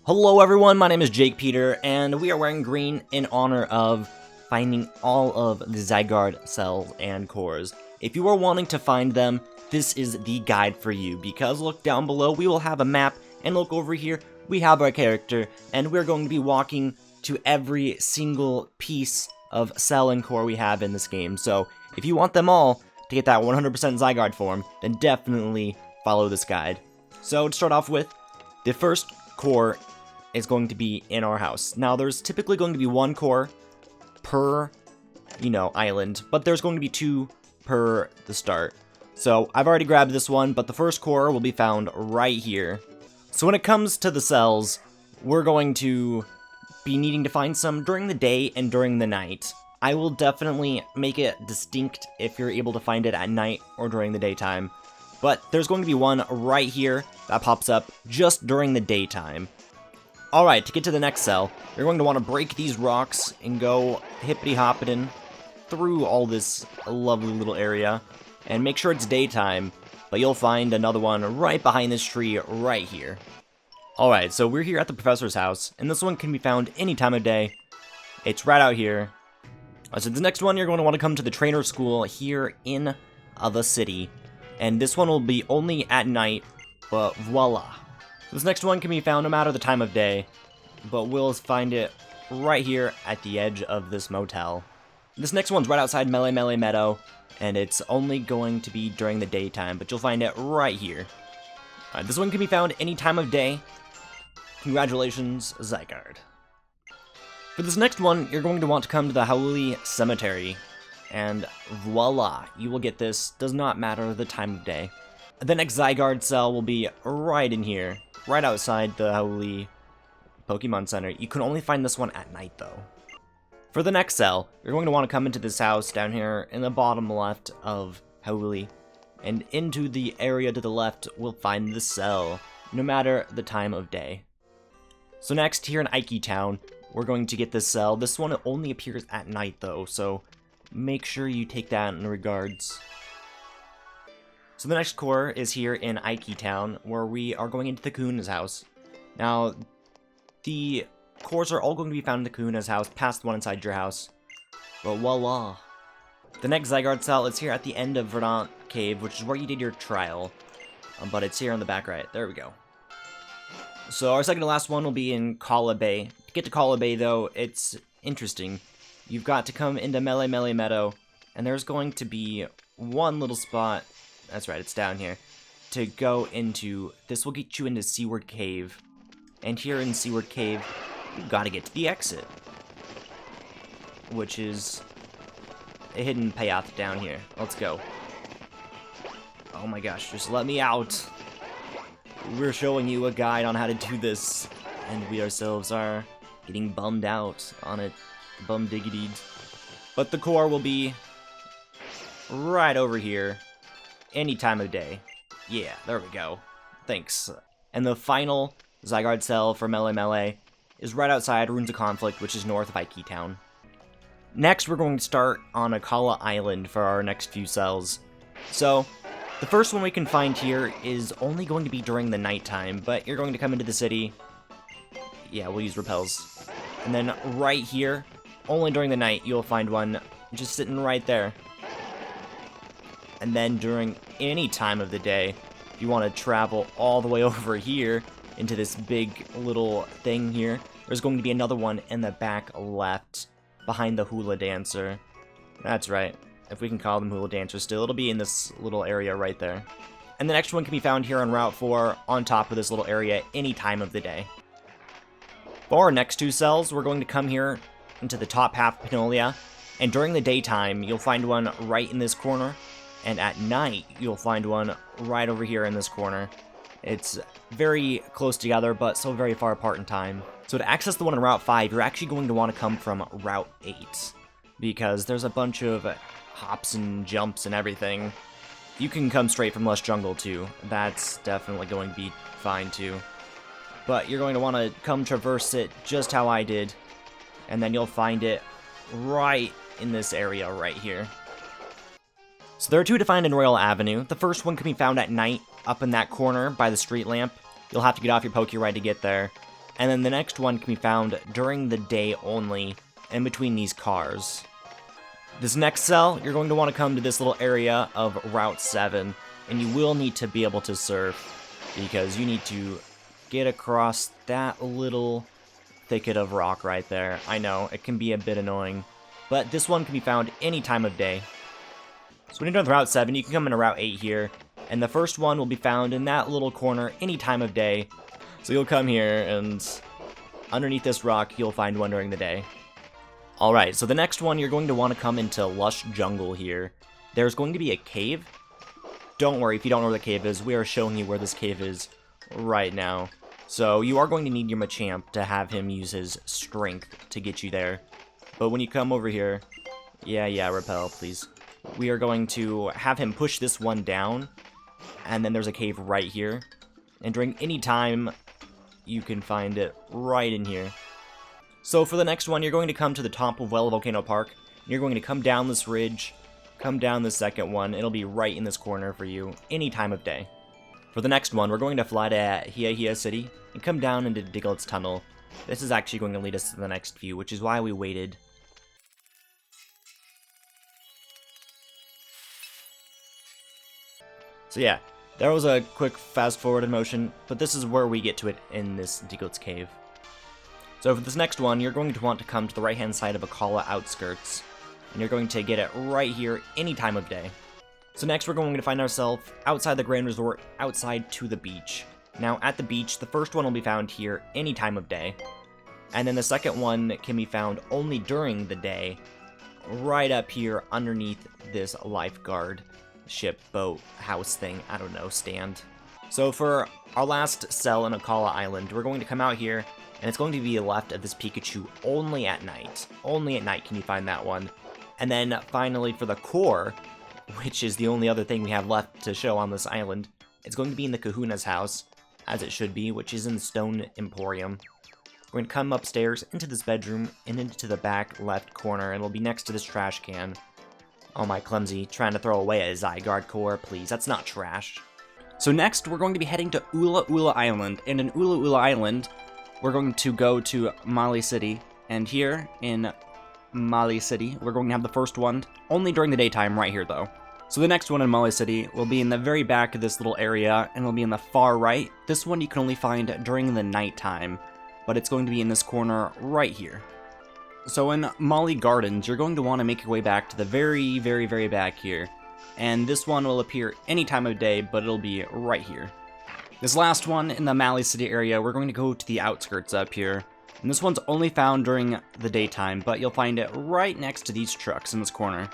Hello everyone, my name is jakepeter, and we are wearing green in honor of finding all of the Zygarde cells and cores. If you are wanting to find them, this is the guide for you, because look down below, we will have a map, and look over here, we have our character, and we're going to be walking to every single piece of cell and core we have in this game. So, if you want them all to get that 100% Zygarde form, then definitely follow this guide. So, to start off with, the first core is going to be in our house. Now, there's typically going to be one core per, island, but there's going to be two per the start. So, I've already grabbed this one, but the first core will be found right here. So when it comes to the cells, we're going to be needing to find some during the day and during the night. I will definitely make it distinct if you're able to find it at night or during the daytime. But there's going to be one right here that pops up just during the daytime. Alright, to get to the next cell, you're going to want to break these rocks and go hippity-hoppity through all this lovely little area. And make sure it's daytime, but you'll find another one right behind this tree right here. Alright, so we're here at the professor's house, and this one can be found any time of day. It's right out here. So the next one, you're going to want to come to the trainer school here in the city. And this one will be only at night, but voila. This next one can be found no matter the time of day, but we'll find it right here at the edge of this motel. This next one's right outside Melemele Meadow, and it's only going to be during the daytime, but you'll find it right here. This one can be found any time of day. Congratulations, Zygarde. For this next one, you're going to want to come to the Hokulani Cemetery, and voila, you will get this, does not matter the time of day. The next Zygarde cell will be right in here, right outside the Hokulani Pokemon Center. You can only find this one at night, though. For the next cell, you're going to want to come into this house down here in the bottom left of Hokulani, and into the area to the left, we'll find the cell, no matter the time of day. So next, here in Ike Town, we're going to get this cell. This one only appears at night, though, so make sure you take that in regards. So the next core is here in Ike Town, where we are going into the Kahuna's house. Now, the cores are all going to be found in the Kahuna's house, past the one inside your house. But voila. The next Zygarde cell is here at the end of Verdant Cave, which is where you did your trial. But it's here on the back right. There we go. So our second to last one will be in Kala Bay. To get to Kala Bay, though, it's interesting. You've got to come into Melemele Meadow, and there's going to be one little spot, that's right, it's down here, to go into. This will get you into Seaward Cave. And here in Seaward Cave, you've got to get to the exit, which is a hidden payoff down here. Let's go. Oh my gosh, just let me out. We're showing you a guide on how to do this, and we ourselves are getting bummed out on it. Bum diggities. But the core will be right over here, any time of day. Yeah, there we go. Thanks. And the final Zygarde cell for Melemele is right outside Ruins of Conflict, which is north of Ike Town. Next, we're going to start on Akala Island for our next few cells. So, the first one we can find here is only going to be during the nighttime, but you're going to come into the city. Yeah, we'll use repels. And then right here, only during the night, you'll find one just sitting right there. And then during any time of the day, if you want to travel all the way over here into this big little thing here, there's going to be another one in the back left behind the hula dancer. That's right. If we can call them hula dancers still, it'll be in this little area right there. And the next one can be found here on Route 4 on top of this little area any time of the day. For our next two cells, we're going to come here into the top half of Paniola, and during the daytime, you'll find one right in this corner, and at night, you'll find one right over here in this corner. It's very close together, but so very far apart in time. So to access the one on Route 5, you're actually going to want to come from Route 8, because there's a bunch of hops and jumps and everything. You can come straight from Lush Jungle, too. That's definitely going to be fine, too. But you're going to want to come traverse it just how I did, and then you'll find it right in this area right here. So there are two to find in Royal Avenue. The first one can be found at night, up in that corner by the street lamp. You'll have to get off your Poke Ride to get there. And then the next one can be found during the day only, in between these cars. This next cell, you're going to want to come to this little area of Route 7, and you will need to be able to surf, because you need to get across that little thicket of rock right there. I know, it can be a bit annoying, but this one can be found any time of day. So when you're done with Route 7, you can come into Route 8 here, and the first one will be found in that little corner any time of day. So you'll come here, and underneath this rock, you'll find one during the day. Alright, so the next one, you're going to want to come into Lush Jungle here. There's going to be a cave. Don't worry, if you don't know where the cave is, we are showing you where this cave is right now. So you are going to need your Machamp to have him use his strength to get you there. But when you come over here, yeah, repel, please. We are going to have him push this one down, and then there's a cave right here. And during any time, you can find it right in here. So for the next one, you're going to come to the top of Well Volcano Park. You're going to come down this ridge, come down the second one. It'll be right in this corner for you, any time of day. For the next one, we're going to fly to Hiahia City and come down into Diglet's tunnel. This is actually going to lead us to the next view, which is why we waited. So yeah, there was a quick fast forward motion, but this is where we get to it in this Diglet's cave. So for this next one, you're going to want to come to the right-hand side of Akala Outskirts, and you're going to get it right here any time of day. So next we're going to find ourselves outside the Grand Resort, outside to the beach. Now at the beach, the first one will be found here any time of day, and then the second one can be found only during the day, right up here underneath this lifeguard ship, boat, house thing, I don't know, stand. So for our last cell in Akala Island, we're going to come out here, and it's going to be left of this Pikachu only at night. Only at night can you find that one. And then finally for the core, which is the only other thing we have left to show on this island, it's going to be in the Kahuna's house, as it should be, which is in the Stone Emporium. We're going to come upstairs into this bedroom and into the back left corner, and it'll be next to this trash can. Oh my clumsy, trying to throw away a Zygarde core, please, that's not trash. So next, we're going to be heading to Ula Ula Island, and in Ula Ula Island, we're going to go to Malie City, and here in Malie City, we're going to have the first one, only during the daytime right here though. So the next one in Malie City will be in the very back of this little area, and will be in the far right. This one you can only find during the nighttime, but it's going to be in this corner right here. So in Malie Gardens, you're going to want to make your way back to the very, very, very back here. And this one will appear any time of day, but it'll be right here. This last one in the Malie City area, we're going to go to the outskirts up here. And this one's only found during the daytime, but you'll find it right next to these trucks in this corner.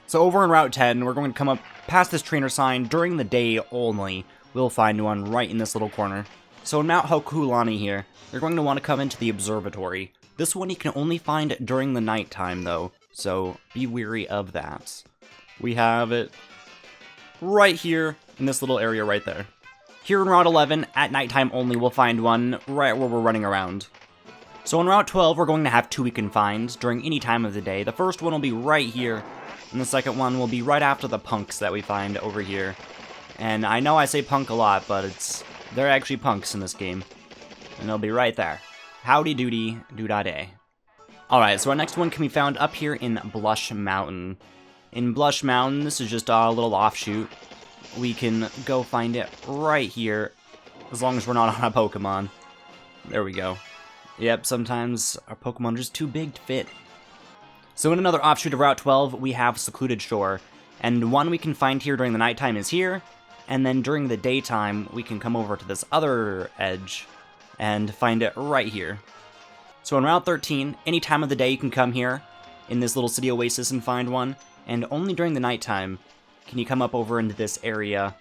So over in Route 10, we're going to come up past this trainer sign during the day only. We'll find one right in this little corner. So in Mount Hokulani here, you're going to want to come into the observatory. This one you can only find during the nighttime though, so be wary of that. We have it right here in this little area right there. Here in Route 11, at nighttime only, we'll find one right where we're running around. So in Route 12, we're going to have two we can find during any time of the day. The first one will be right here, and the second one will be right after the punks that we find over here. And I know I say punk a lot, but they're actually punks in this game. And they'll be right there. Howdy doody, doo-da-day. Alright, so our next one can be found up here in Blush Mountain. In Blush Mountain, this is just a little offshoot. We can go find it right here, as long as we're not on a Pokemon. There we go. Yep, sometimes our Pokemon are just too big to fit. So in another offshoot of Route 12, we have Secluded Shore. And one we can find here during the nighttime is here, and then during the daytime, we can come over to this other edge and find it right here. So in Route 13, any time of the day you can come here, in this little city oasis and find one, and only during the nighttime can you come up over into this area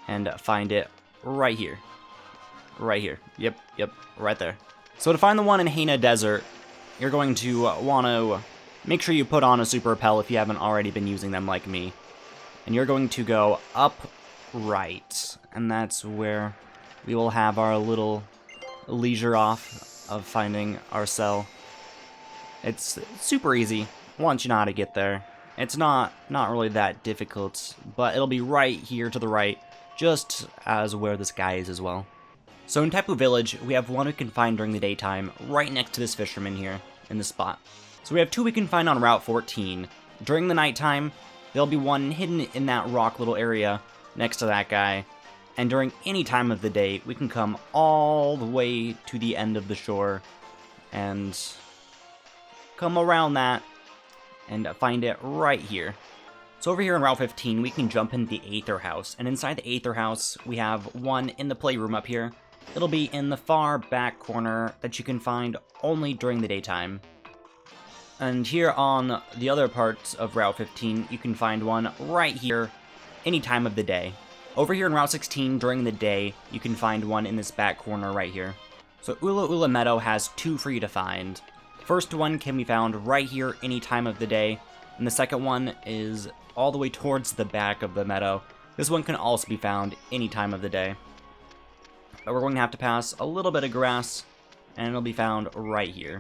and find it right here. Right here. Yep, right there. So to find the one in Haina Desert, you're going to want to make sure you put on a Super Repel if you haven't already been using them like me. And you're going to go up right, and that's where we will have our little leisure off of finding our cell. It's super easy once you know how to get there. It's not really that difficult, but it'll be right here to the right, just as where this guy is as well. So in Tapu Village, we have one we can find during the daytime, right next to this fisherman here, in this spot. So we have two we can find on Route 14. During the nighttime, there'll be one hidden in that rock little area next to that guy. And during any time of the day, we can come all the way to the end of the shore and come around that and find it right here. So over here in Route 15, we can jump into the Aether House. And inside the Aether House, we have one in the playroom up here. It'll be in the far back corner that you can find only during the daytime. And here on the other parts of Route 15, you can find one right here any time of the day. Over here in Route 16, during the day, you can find one in this back corner right here. So Ula Ula Meadow has two for you to find. The first one can be found right here any time of the day, and the second one is all the way towards the back of the meadow. This one can also be found any time of the day. But we're going to have to pass a little bit of grass, and it'll be found right here.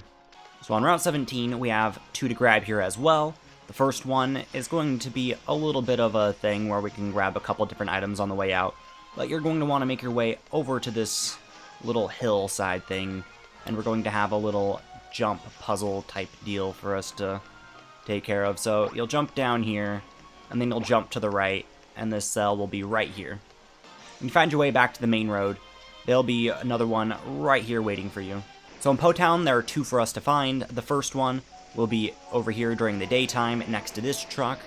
So on Route 17, we have two to grab here as well. The first one is going to be a little bit of a thing where we can grab a couple different items on the way out. But you're going to want to make your way over to this little hillside thing, and we're going to have a little jump puzzle type deal for us to take care of. So you'll jump down here, and then you'll jump to the right, and this cell will be right here. When you find your way back to the main road, there'll be another one right here waiting for you. So in Po Town, there are two for us to find. The first one will be over here during the daytime next to this truck,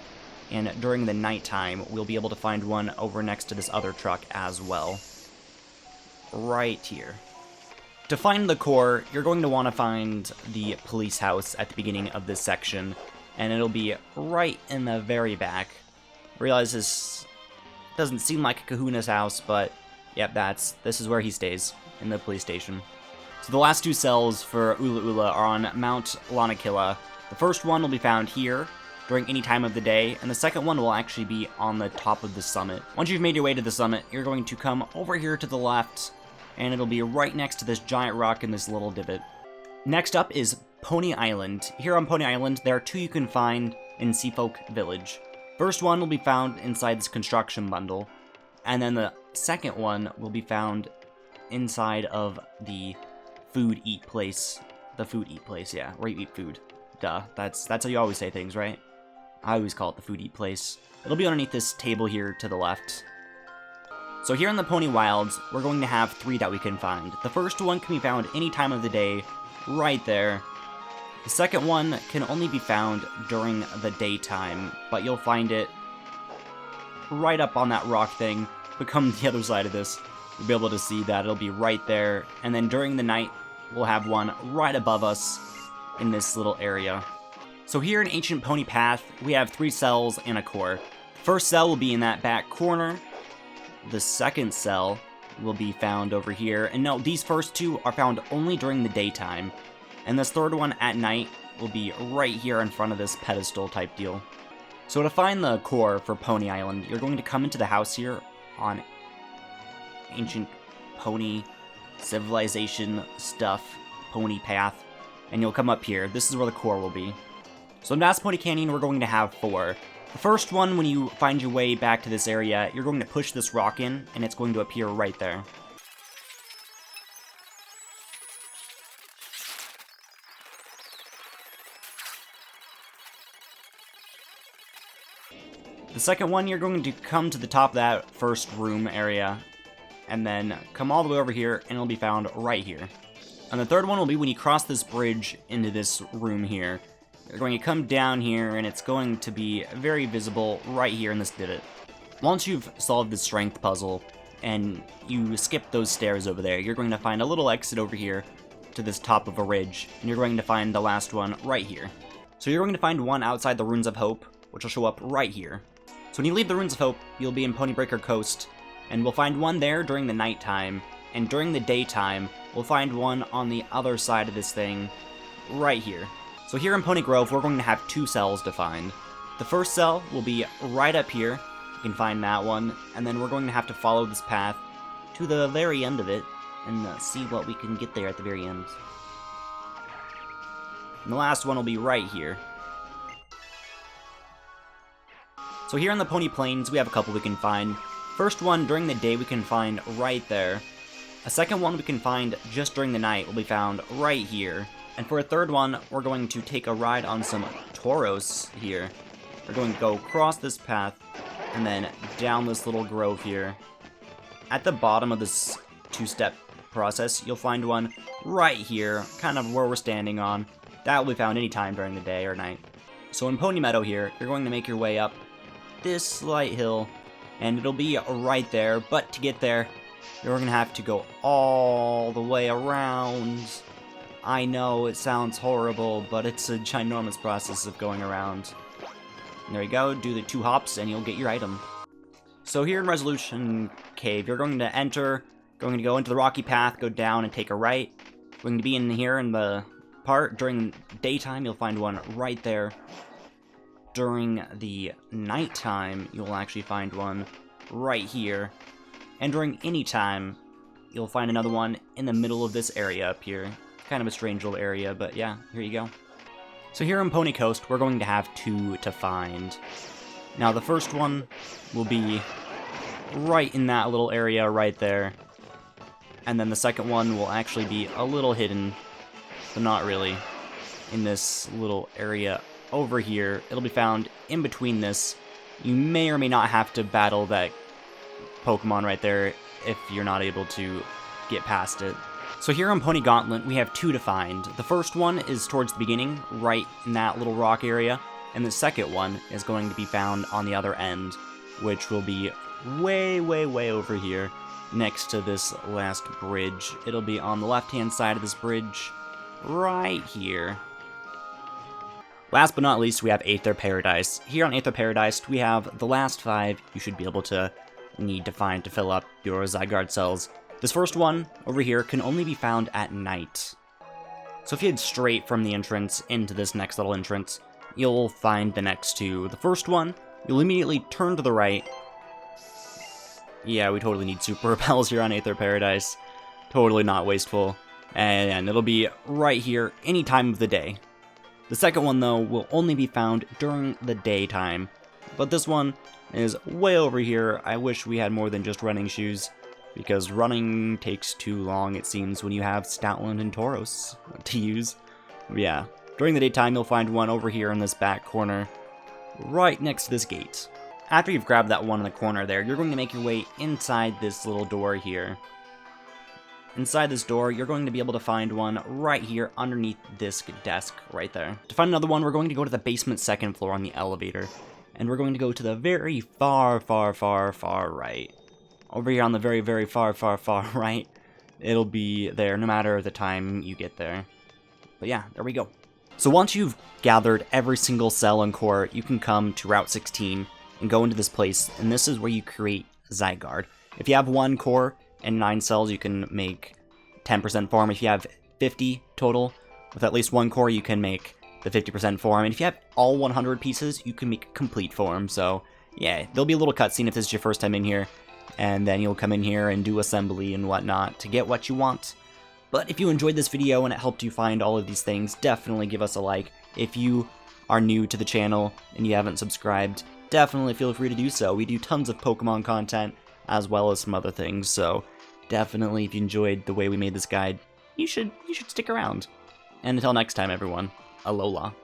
and during the nighttime, we'll be able to find one over next to this other truck as well. Right here. To find the core, you're going to want to find the police house at the beginning of this section, and it'll be right in the very back. I realize this doesn't seem like a Kahuna's house, but yep, this is where he stays, in the police station. So the last two cells for Ula Ula are on Mount Lanakila. The first one will be found here during any time of the day, and the second one will actually be on the top of the summit. Once you've made your way to the summit, you're going to come over here to the left, and it'll be right next to this giant rock in this little divot. Next up is Pony Island. Here on Pony Island, there are two you can find in Seafolk Village. First one will be found inside this construction bundle, and then the second one will be found inside of the food eat place. The food eat place, yeah, where you eat food. Duh, that's how you always say things, right? I always call it the food eat place. It'll be underneath this table here to the left. So here in the Pony Wilds, we're going to have three that we can find. The first one can be found any time of the day, right there. The second one can only be found during the daytime, but you'll find it right up on that rock thing. But come to the other side of this, you'll be able to see that it'll be right there. And then during the night, we'll have one right above us in this little area. So here in Ancient Pony Path, we have three cells and a core. The first cell will be in that back corner. The second cell will be found over here. And no, these first two are found only during the daytime. And this third one at night will be right here in front of this pedestal type deal. So to find the core for Pony Island, you're going to come into the house here on Ancient Pony Civilization stuff, Pony Path, and you'll come up here. This is where the core will be. So in Vast Pony Canyon, we're going to have four. The first one, when you find your way back to this area, you're going to push this rock in, and it's going to appear right there. The second one, you're going to come to the top of that first room area, and then come all the way over here, and it'll be found right here. And the third one will be when you cross this bridge into this room here. You're going to come down here, and it's going to be very visible right here in this divot. Once you've solved the strength puzzle, and you skip those stairs over there, you're going to find a little exit over here to this top of a ridge, and you're going to find the last one right here. So you're going to find one outside the Ruins of Hope, which will show up right here. So when you leave the Ruins of Hope, you'll be in Ponybreaker Coast, and we'll find one there during the nighttime, and during the daytime, we'll find one on the other side of this thing, right here. So here in Pony Grove, we're going to have two cells to find. The first cell will be right up here. You can find that one, and then we're going to have to follow this path to the very end of it, and see what we can get there at the very end. And the last one will be right here. So here on the Pony Plains, we have a couple we can find. First one, during the day, we can find right there. A second one we can find just during the night will be found right here. And for a third one, we're going to take a ride on some Tauros here. We're going to go across this path and then down this little grove here. At the bottom of this two-step process, you'll find one right here, kind of where we're standing on. That will be found anytime during the day or night. So in Pony Meadow here, you're going to make your way up this slight hill, and it'll be right there, but to get there, you're going to have to go all the way around. I know, it sounds horrible, but it's a ginormous process of going around. And there you go, do the 2 hops, and you'll get your item. So here in Resolution Cave, you're going to enter, going to go into the rocky path, go down and take a right. Going to be in here in the part. During daytime, you'll find one right there. During the nighttime, you'll actually find one right here. And during any time, you'll find another one in the middle of this area up here. Kind of a strange little area, but yeah, here you go. So here on Pony Coast, we're going to have 2 to find. Now the first one will be right in that little area right there. And then the second one will actually be a little hidden, but not really, in this little area over here. It'll be found in between this. You may or may not have to battle that Pokemon right there if you're not able to get past it. So here on Pony Gauntlet, we have 2 to find. The first one is towards the beginning, right in that little rock area, and the second one is going to be found on the other end, which will be way, way, way over here, next to this last bridge. It'll be on the left-hand side of this bridge, right here. Last but not least, we have Aether Paradise. Here on Aether Paradise, we have the last 5 you should be able to need to find to fill up your Zygarde cells. This first one, over here, can only be found at night. So if you head straight from the entrance into this next little entrance, you'll find the next 2. The first one, you'll immediately turn to the right. Yeah, we totally need super repels here on Aether Paradise. Totally not wasteful. And it'll be right here any time of the day. The second one, though, will only be found during the daytime. But this one is way over here. I wish we had more than just running shoes, because running takes too long, it seems, when you have Stoutland and Tauros to use. Yeah, during the daytime, you'll find one over here in this back corner, right next to this gate. After you've grabbed that one in the corner there, you're going to make your way inside this little door here. Inside this door, you're going to be able to find one right here underneath this desk right there. To find another one, we're going to go to the basement 2nd floor on the elevator. And we're going to go to the very far, far, far, far right. Over here on the very, very far, far, far right. It'll be there no matter the time you get there. But yeah, there we go. So once you've gathered every single cell and core, you can come to Route 16 and go into this place. And this is where you create Zygarde. If you have 1 core and 9 cells, you can make 10% form. If you have 50 total, with at least 1 core, you can make the 50% form. And if you have all 100 pieces, you can make complete form. So yeah, there'll be a little cutscene if this is your first time in here, and then you'll come in here and do assembly and whatnot to get what you want. But if you enjoyed this video and it helped you find all of these things, definitely give us a like. If you are new to the channel and you haven't subscribed, definitely feel free to do so. We do tons of Pokemon content as well as some other things, so definitely if you enjoyed the way we made this guide, you should stick around. And until next time, everyone, Alola.